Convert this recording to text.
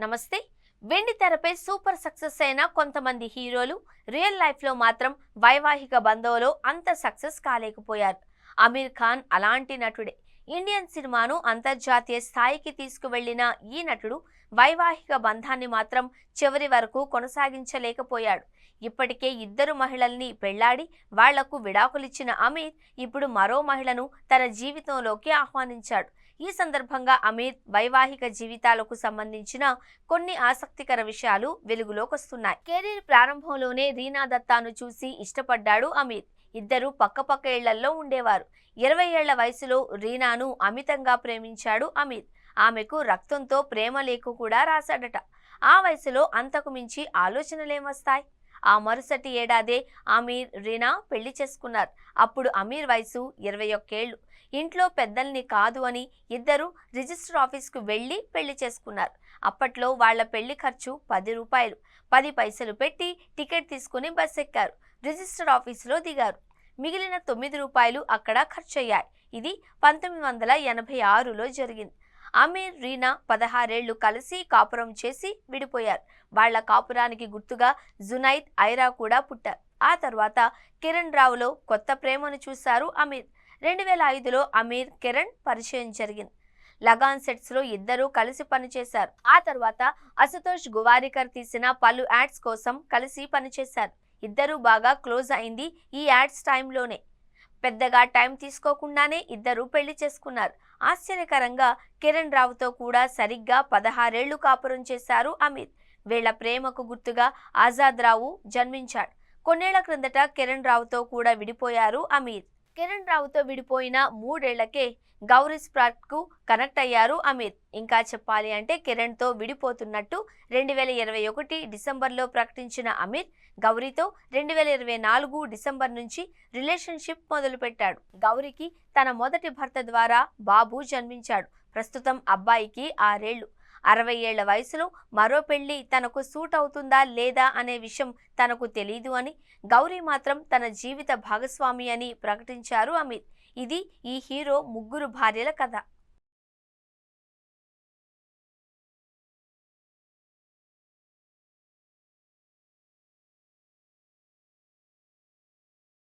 నమస్తే. వెండి తెరపై సూపర్ సక్సెస్ అయిన కొంతమంది హీరోలు రియల్ లైఫ్ లో మాత్రం వైవాహిక బంధంలో అంత సక్సెస్ కాలేకపోయారు. అమీర్ ఖాన్ అలాంటి నటుడే. ఇండియన్ సినిమాను అంతర్జాతీయ స్థాయికి తీసుకువెళ్లిన ఈ నటుడు వైవాహిక బంధాన్ని మాత్రం చివరి వరకు కొనసాగించలేకపోయాడు. ఇప్పటికే ఇద్దరు మహిళల్ని పెళ్లాడి వాళ్లకు విడాకులిచ్చిన అమీర్ ఇప్పుడు మరో మహిళను తన జీవితంలోకి ఆహ్వానించాడు. ఈ సందర్భంగా అమీర్ వైవాహిక జీవితాలకు సంబంధించిన కొన్ని ఆసక్తికర విషయాలు వెలుగులోకొస్తున్నాయి. కెరీర్ ప్రారంభంలోనే రీనా దత్తాను చూసి ఇష్టపడ్డాడు అమీర్. ఇద్దరు పక్కపక్క ఇళ్లల్లో ఉండేవారు. 20 ఏళ్ల వయసులో రీనాను అమితంగా ప్రేమించాడు అమీర్. ఆమెకు రక్తంతో ప్రేమ లేఖ కూడా రాశాడట. ఆ వయసులో అంతకు మించి ఆలోచనలేమొస్తాయి? ఆ మరుసటి ఏడాదే అమీర్ రీనా పెళ్లి చేసుకున్నారు. అప్పుడు అమీర్ వయసు 21 ఏళ్లు. ఇంట్లో పెద్దల్ని కాదు అని ఇద్దరు రిజిస్టర్ ఆఫీస్కు వెళ్లి పెళ్లి చేసుకున్నారు. అప్పట్లో వాళ్ల పెళ్లి ఖర్చు 10 రూపాయలు. 10 పైసలు పెట్టి టికెట్ తీసుకుని బస్ ఎక్కారు. రిజిస్టర్ ఆఫీసులో దిగారు. మిగిలిన 9 రూపాయలు అక్కడ ఖర్చయ్యాయి. ఇది 1986లో జరిగింది. అమీర్ రీనా 16 ఏళ్లు కలిసి కాపురం చేసి విడిపోయారు. వాళ్ల కాపురానికి గుర్తుగా జునైద్, ఐరా కూడా పుట్టారు. ఆ తర్వాత కిరణ్ రావులో కొత్త ప్రేమను చూశారు అమీర్. 2005లో అమీర్ కిరణ్ పరిచయం జరిగింది. లగాన్ సెట్స్ లో ఇద్దరూ కలిసి పనిచేశారు. ఆ తర్వాత అశుతోష్ గువారికర్ తీసిన పలు యాడ్స్ కోసం కలిసి పనిచేశారు. ఇద్దరూ బాగా క్లోజ్ అయింది ఈ యాడ్స్ టైంలోనే. పెద్దగా టైం తీసుకోకుండానే ఇద్దరు పెళ్లి చేసుకున్నారు. ఆశ్చర్యకరంగా కిరణ్ రావుతో కూడా సరిగ్గా 16 ఏళ్లు కాపురం చేశారు అమీర్. వీళ్ల ప్రేమకు గుర్తుగా ఆజాద్ రావు జన్మించాడు. కొన్నేళ్ల క్రిందట కిరణ్ రావుతో కూడా విడిపోయారు అమీర్. కిరణ్ రావుతో విడిపోయిన 3 ఏళ్లకే గౌరీ స్ప్రాట్ కు కనెక్ట్ అయ్యారు అమీర్. ఇంకా చెప్పాలి అంటే కిరణ్ తో విడిపోతున్నట్టు 2021 డిసెంబర్లో ప్రకటించిన అమీర్ గౌరీతో 2024 డిసెంబర్ నుంచి రిలేషన్షిప్ మొదలుపెట్టాడు. గౌరీకి తన మొదటి భర్త ద్వారా బాబు జన్మించాడు. ప్రస్తుతం అబ్బాయికి 6 ఏళ్లు. 60 ఏళ్ల వయసులో మరో పెళ్లి తనకు సూట్ అవుతుందా లేదా అనే విషయం తనకు తెలీదు అని, గౌరీ మాత్రం తన జీవిత భాగస్వామి అని ప్రకటించారు అమీర్. ఇది ఈ హీరో 3 భార్యల కథ.